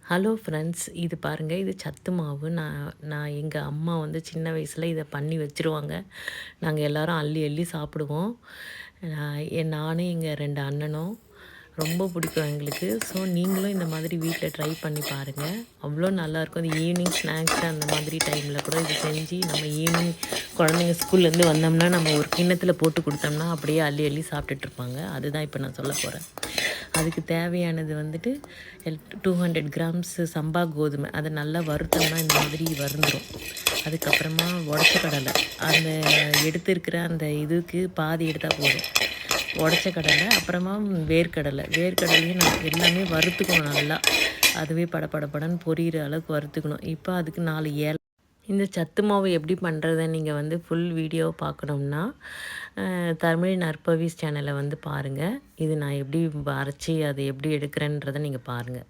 Hello friends, இது பாருங்கள். இது சத்து மாவு. நான் நான் எங்கள் அம்மா வந்து சின்ன வயசில் இதை பண்ணி வச்சுருவாங்க. நாங்கள் எல்லோரும் அள்ளி அள்ளி சாப்பிடுவோம். நானும் எங்கள் 2 அண்ணனும் ரொம்ப பிடிக்கும் எங்களுக்கு. ஸோ நீங்களும் இந்த மாதிரி வீட்டில் ட்ரை பண்ணி பாருங்கள். அவ்வளோ நல்லாயிருக்கும். அது ஈவினிங் ஸ்நாக்ஸ் அந்த மாதிரி டைமில் கூட இது செஞ்சு நம்ம ஈவினிங் குழந்தைங்க ஸ்கூல்லேருந்து வந்தோம்னா நம்ம ஒரு கிண்ணத்தில் போட்டு கொடுத்தோம்னா அப்படியே அள்ளி அள்ளி சாப்பிட்டுட்ருப்பாங்க. அதுதான் இப்போ நான் சொல்ல போகிறேன். அதுக்கு தேவையானது வந்துட்டு 200 கிராம்ஸ் சம்பா கோதுமை. அதை நல்லா வறுத்தோம்னா இந்த மாதிரி வறுந்துடும். அதுக்கப்புறமா உடச்ச கடலை, அந்த எடுத்துருக்கிற அந்த இதுக்கு பாதி எடுத்தால் போதும். உடச்ச கடலை, அப்புறமா வேர்க்கடலையும் நான் எல்லாமே வறுத்துக்கணும் நல்லா. அதுவே படன்னு பொரியிற அளவுக்கு வறுத்துக்கணும். இப்போ அதுக்கு 4 ஏல. இந்த சத்து மாவு எப்படி பண்ணுறத நீங்கள் வந்து ஃபுல் வீடியோ பார்க்கணும்னா தமிழ் நற்பவிஸ் சேனலை வந்து பாருங்கள். இது நான் எப்படி அரைச்சி அதை எப்படி எடுக்கிறேன்றதை நீங்கள் பாருங்கள்.